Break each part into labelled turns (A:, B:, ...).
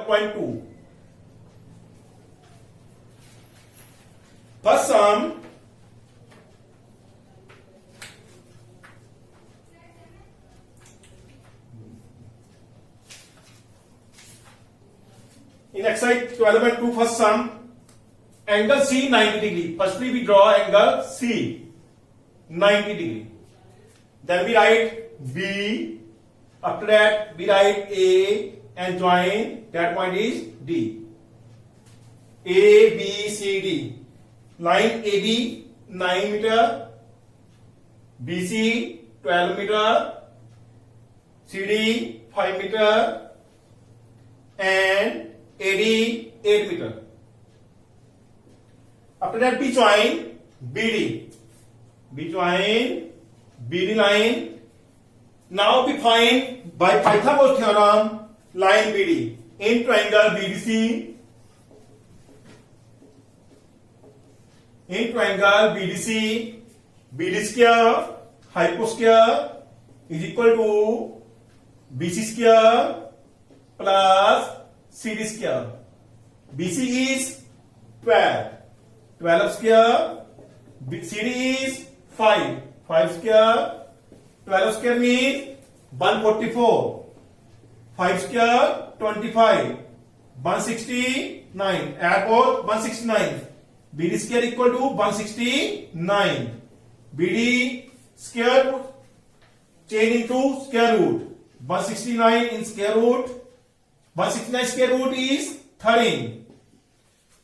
A: 1.2. First sum. In exercise 12.2, first sum, angle C 90 degree. Firstly, we draw angle C 90 degree. Then we write B. After that, we write A and join. That point is D. A, B, C, D. Line AB 9 meter. BC 12 meter. CD 5 meter. And AD 8 meter. After that, we join BD. We join BD line. Now we find by Pythagoras theorem line BD in triangle BDC. In triangle BDC, BD square hyposquare is equal to BC square plus CD square. BC is 12. 12 square. CD is 5. 5 square. 12 square means 144. 5 square 25. 169. Add both 169. BD square equal to 169. BD square root change into square root. 169 in square root. 169 square root is 13.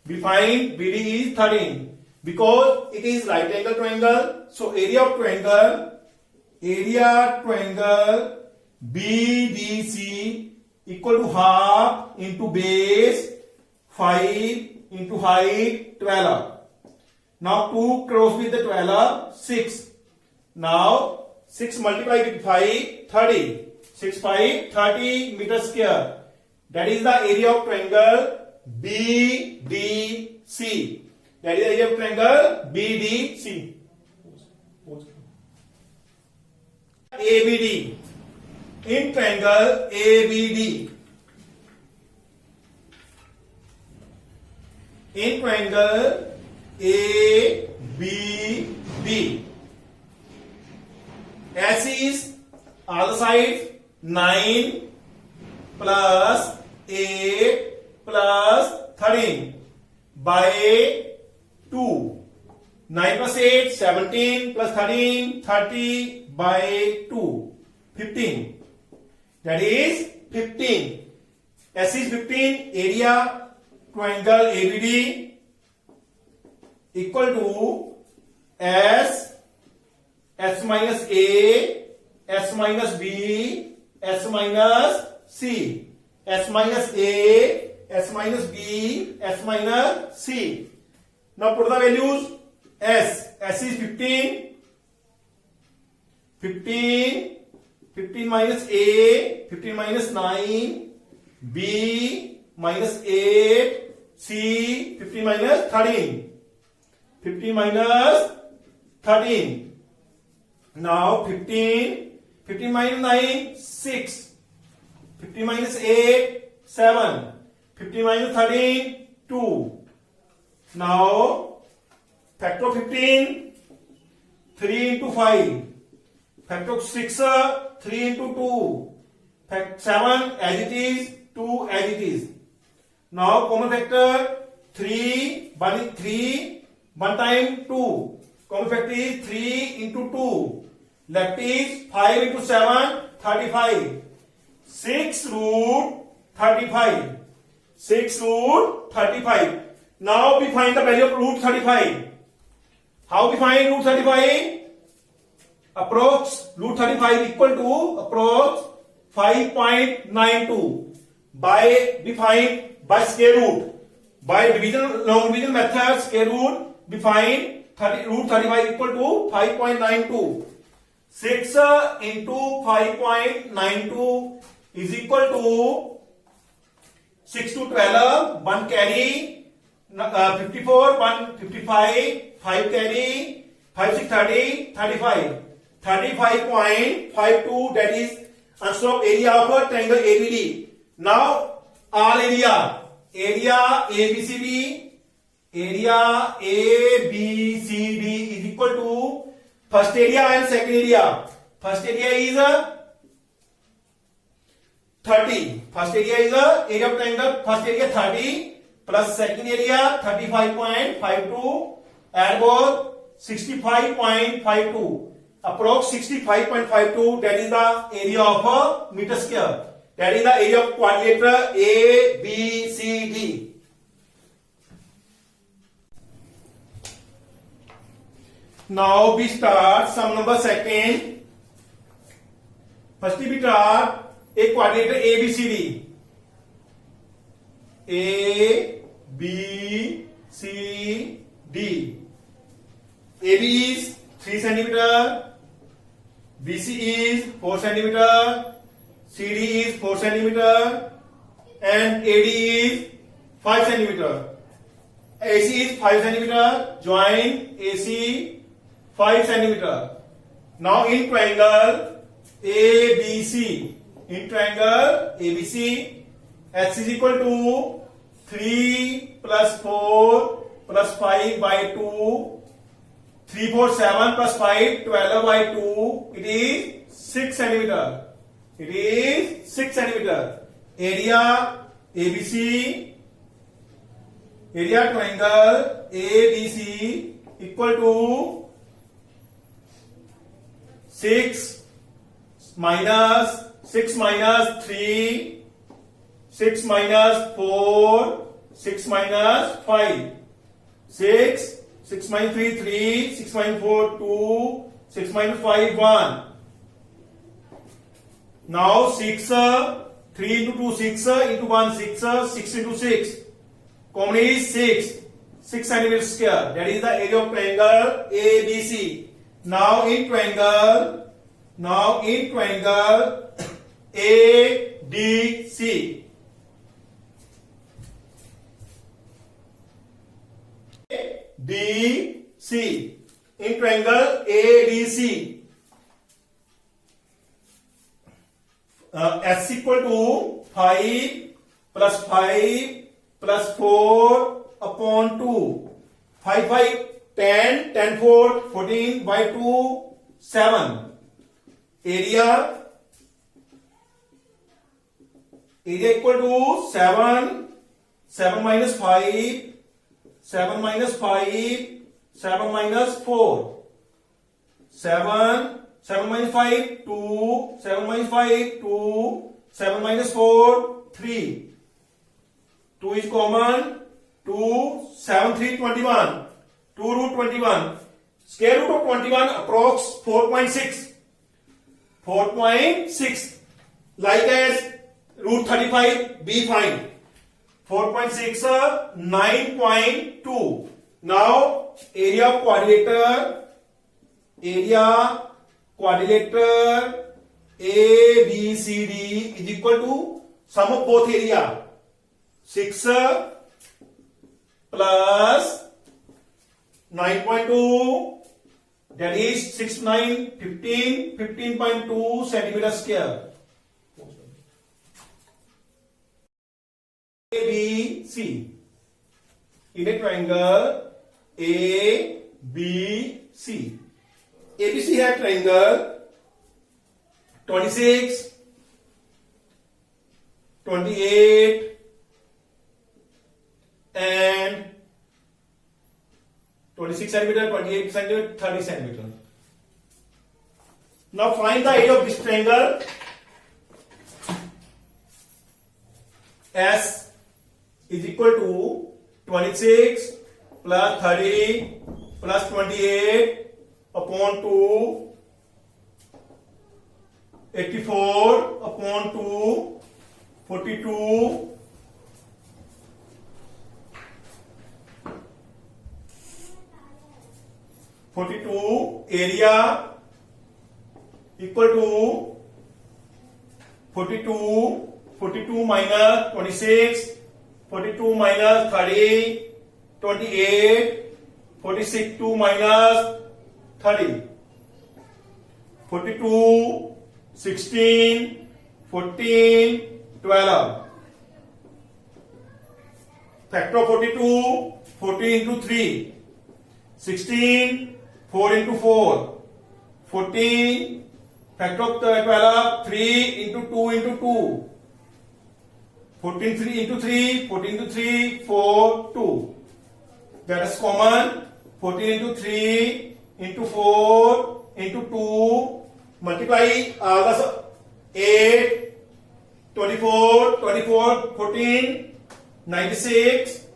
A: We find BD is 13 because it is right angle triangle. So area of triangle BDC equal to half into base 5 into height 12. Now 2 cross with the 12 6. Now 6 multiplied with 5 30. 6 5 30 meter square. That is the area of triangle BDC. That is the area of triangle BDC. ABD. In triangle ABD. In triangle ABD. S is all the sides 9 plus 8 plus 13 by 2. 9 plus 8, 17 plus 13, 30 by 2, 15. That is 15. S is 15. Area triangle ABD equal to S minus A, S minus B, S minus C. S minus A, S minus B, S minus C. Now put the values. S is 15. 15 minus A, 15 minus 9, B minus 8, C 15 minus 13. 15 minus 13. Now 15 minus 9, 6. 15 minus 8, 7. 15 minus 13, 2. Now factor of 15, 3 into 5. Factor of 6, 3 into 2. 7 as it is, 2 as it is. Now common factor 3, 1 time 2. Common factor is 3 into 2. Left is 5 into 7, 35. 6 root 35. 6 root 35. Now we find the value of root 35. How we find root 35? Approx root 35 equal to approx 5.92. By we find by square root. By division, long division method, square root, we find root 35 equal to 5.92. 6 into 5.92 is equal to 6 to 12, 1 carry, 54, 1 55, 5 carry, 5 6 30, 35. 35.52, that is answer of area of a triangle ABD. Now all area ABCD, area ABCD is equal to first area and second area. First area is 30. First area is area of triangle. First area 30 plus second area 35.52. Add both 65.52. Approx 65.52. That is the area of a meter square. That is the area of quadrilateral ABCD. Now we start sum number second. First we start a quadrilateral ABCD. A B C D. AB is 3 cm. BC is 4 cm. CD is 4 cm. And AD is 5 cm. AC is 5 cm. Join AC 5 cm. Now in triangle ABC. In triangle ABC, H is equal to 3 plus 4 plus 5 by 2. 3, 4, 7 plus 5, 12 by 2. It is 6 cm. It is 6 cm. Area ABC, area triangle ABC equal to 6 minus 3, 6 minus 4, 6 minus 5. 6 minus 3, 3, 6 minus 4, 2, 6 minus 5, 1. Now 6, 3 into 2, 6, into 1, 6, 6 into 6. Common is 6 centimeters square. That is the area of triangle ABC. Now in triangle ADC. DC. In triangle ADC. S equal to 5 plus 5 plus 4 upon 2. 5, 5, 10, 10, 4, 14 by 2, 7. Area equal to 7. 7 minus 5. 7 minus 5. 7 minus 4. 7 minus 5, 2. 7 minus 5, 2. 7 minus 4, 3. 2 is common. 2, 7, 3, 21. 2 root 21. Square root of 21 approx 4.6. 4.6. Like as root 35, be fine. 4.6, 9.2. Now, area of quadrilateral ABCD is equal to sum of both area. 6 plus 9.2, that is 6, 9, 15, 15.2 centimeter square. ABC. In a triangle ABC. ABC has triangle 26, 28 and 26 centimeter, 28 centimeter, 30 centimeter. Now find the area of this triangle. S is equal to 26 plus 30 plus 28 upon 2, 84 upon 2, 42, 42. Area equal to 42. 42 minus 26, 42 minus 30, 28, 46, 2 minus 30, 42, 16, 14, 12. factor of 42, 14 into 3, 16, 4 into 4, 14, factor of 12, 3 into 2 into 2, 14 3 into 3, 14 into 3, 4, 2. That is common. 14 into 3 into 4 into 2. Multiply all the 8, 24, 24, 14, 96,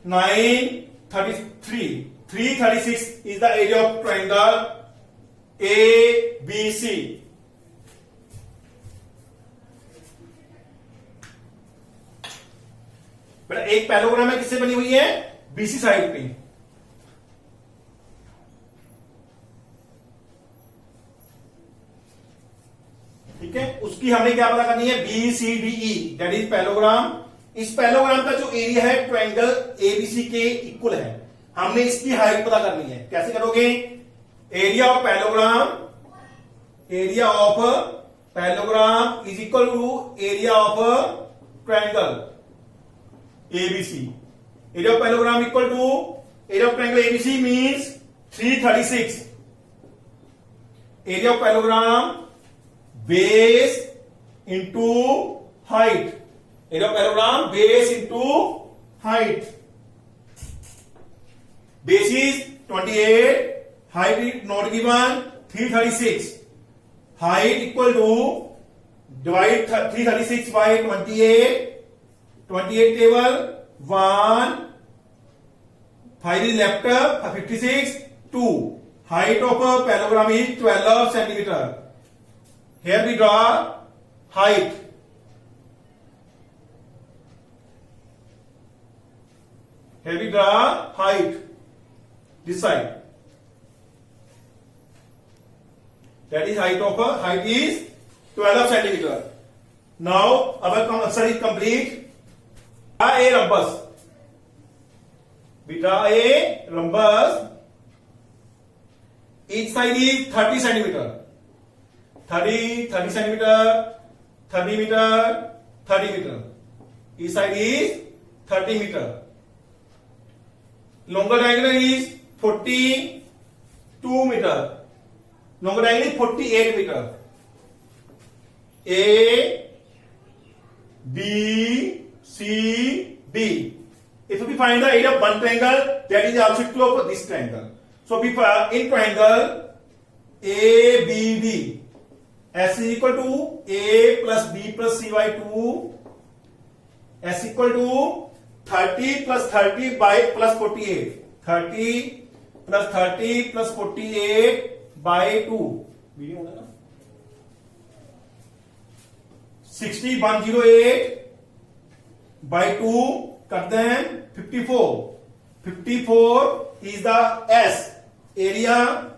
A: 9, 33. 336 is the area of triangle ABC. बेटा एक पैराग्राम है किससे बनी हुई है? BC side पे। ठीक है, उसकी हमने क्या पता करनी है? B C D E, that is parallelogram. इस पैराग्राम का जो एरिया है ट्रायंगल एबीसी के इक्वल है। हमने इसकी हाइट पता करनी है। कैसे करोगे? Area of parallelogram is equal to area of triangle ABC. Area of parallelogram equal to area of triangle ABC means 336. Area of parallelogram base into height. Area of parallelogram base into height. Base is 28. Height is not given. 336. Height equal to divide 336 by 28. 28 table 1, 5 is left, 56, 2. Height of a parallelogram is 12 centimeter. Here we draw height. Here we draw height. This side. That is height is 12 centimeter. Now our answer is complete. A rhombus. We draw a rhombus. Each side is 30 centimeter. 30 centimeter, 30 meter, 30 meter. Each side is 30 meter. Longer diagonal is 42 meter. Longer diagonal is 48 meter. A, B, C, D. If we find the area of one triangle, that is also equal to this triangle. So we in triangle ABD, S is equal to A plus B plus C by 2. S equal to 30 plus 30 by plus 48. 30 plus 30 plus 48 by 2. 60, 108. By 2, cut them 54. 54 is the S. Area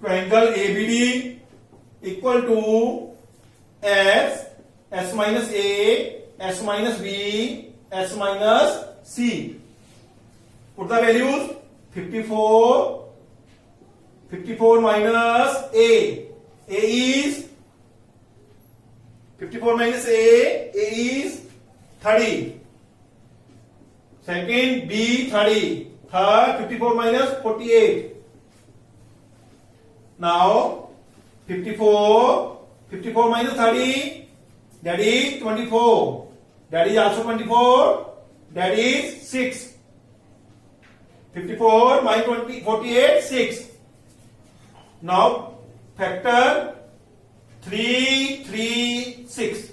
A: triangle ABD equal to S, S minus A, S minus B, S minus C. Put the values 54, 54 minus A. A is 54 minus A is 30. Second, B 30. Third, 54 minus 48. Now 54 minus 30, that is 24. That is also 24. That is 6. 54 minus 48, 6. Now factor 3, 3, 6.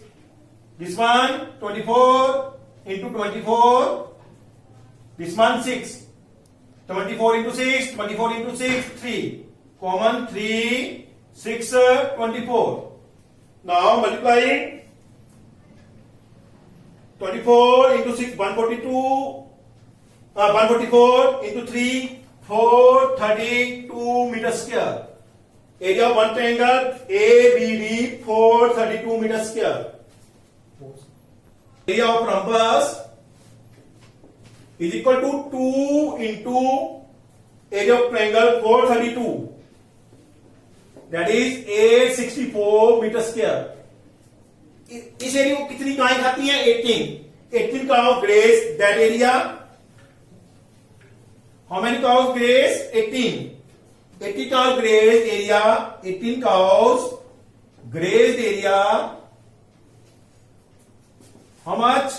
A: This one 24 into 24. This one 6. 24 into 6. 24 into 6. 3. Common 3, 6, 24. Now multiplying 24 into 6, 142. 144 into 3, 432 meters square. Area of one triangle ABD 432 meters square. Area of rhombus is equal to 2 into area of triangle 432. That is 864 meter square. इस area को कितनी इकाई खाती है? 18. 18 cows graze that area. How many cows graze? 18. 80 cows grazed area. 18 cows grazed area. How much?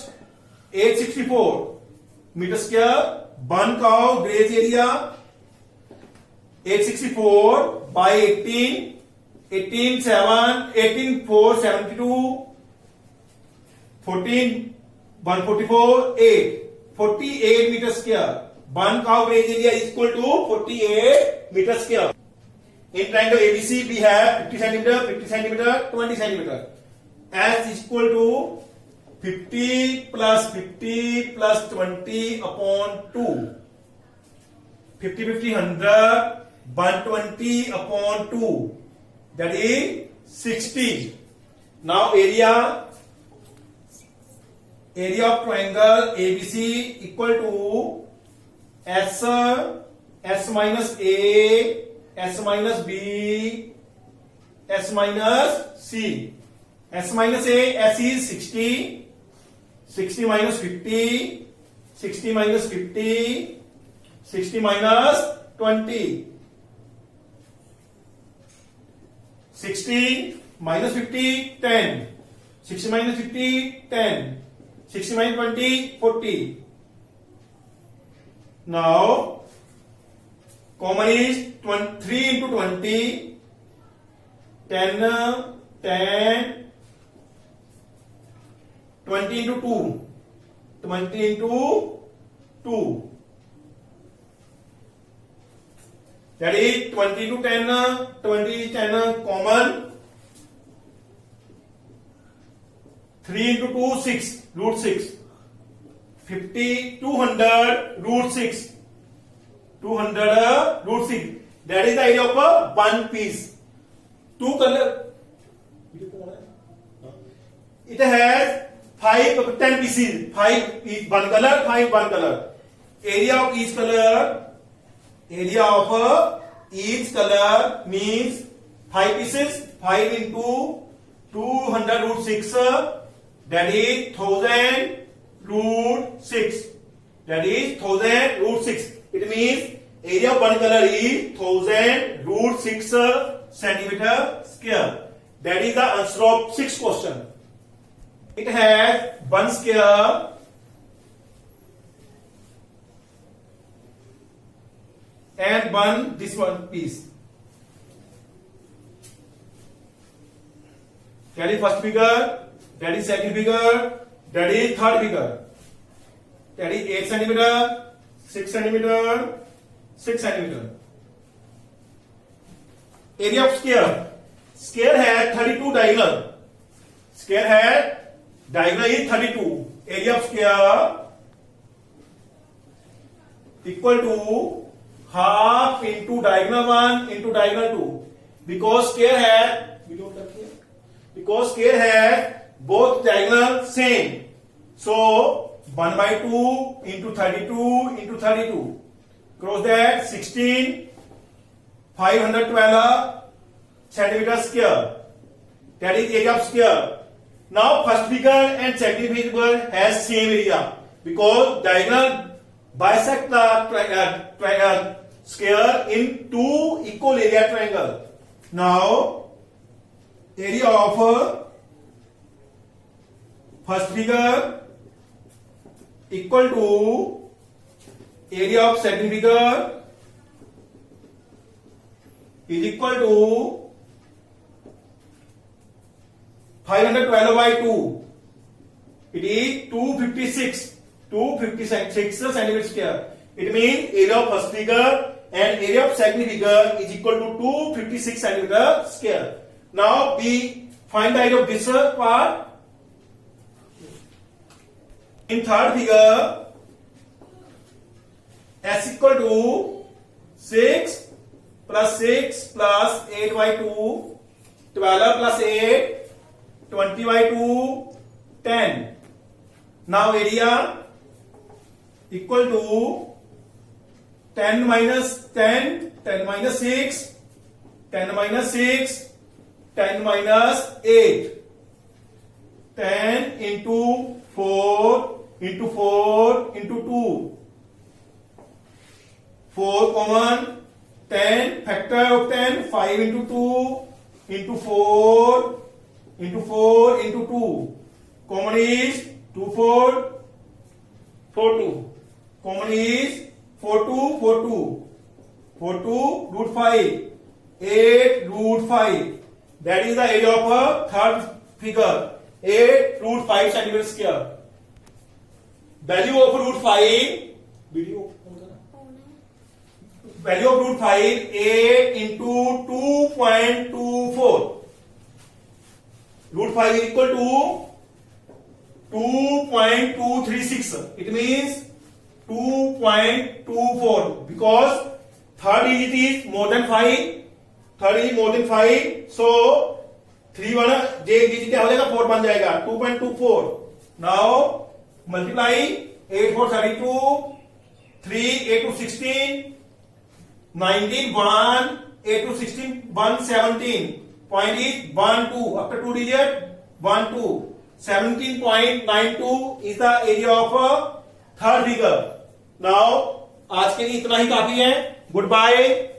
A: 864 meter square. 1 cow grazed area. 864 by 18. 18 7, 18 4 72, 14 144 8, 48 meter square. 1 cow grazed area is equal to 48 meter square. In triangle ABC we have 50 centimeter, 50 centimeter, 20 centimeter. S is equal to 50 plus 20 upon 2. 50 50 100, 120 upon 2. That is 60. Now area of triangle ABC equal to S minus A, S minus B, S minus C. S minus A, S is 60, 60 minus 50, 60 minus 50, 60 minus 20. 60 minus 50, 10. 60 minus 50, 10. 60 minus 20, 40. Now, common is 3 into 20, 10, 10, 20 into 2, 20 into 2. That is 20 to 10, 20 10 common. 3 into 2, 6, root 6. 50, 200, root 6. 200, root 6. That is the area of a one piece. Two color. It has 10 pieces. 5 is one color, 5 one color. Area of each color. Area of each color means 5 pieces. 5 into 200 root 6. That is 1000 root 6. That is 1000 root 6. It means area of one color is 1000 root 6 centimeter square. That is the answer of 6th question. It has one square and this one piece. That is first figure, that is second figure, that is third figure. That is 8 centimeter, 6 centimeter, 6 centimeter. Area of square. Square has 32 diagonal. Square has diagonal is 32. Area of square equal to half into diagonal 1 into diagonal 2. Because square has both diagonal same. So 1 by 2 into 32 into 32. Cross that 16, 512 centimeter square. That is area of square. Now first figure and second figure has same area because diagonal bisect the square in two equal area triangle. Now area of first figure equal to area of second figure is equal to 512 by 2. It is 256 centimeter square. It means area of first figure and area of second figure is equal to 256 centimeter square. Now we find the area of this part. In third figure, S equal to 6 plus 6 plus 8 by 2, 12 plus 8, 20 by 2, 10. Now area equal to 10 minus 10, 10 minus 6, 10 minus 6, 10 minus 8. 10 into 4 into 4 into 2. 4 common. 10 factor of 10. 5 into 2 into 4 into 4 into 2. Common is 2 4 4 2. Common is 4 2 4 2. 4 2 root 5. 8 root 5. That is the area of a third figure. 8 root 5 centimeter square. Value of root 5. Value of root 5 8 into 2.24. Root 5 is equal to 2.236. It means 2.24 because third digit is more than 5. Third is more than 5. So 3 1 j digit क्या हो जाएगा 4 बन जाएगा 2.24. Now multiply 8 4 32 3 8 to 16 19 1 8 to 16 1 17. Point is 1 2 after 2 digit 1 2. 17.92 is the area of a third figure. Now आज के लिए इतना ही काफी है. Goodbye.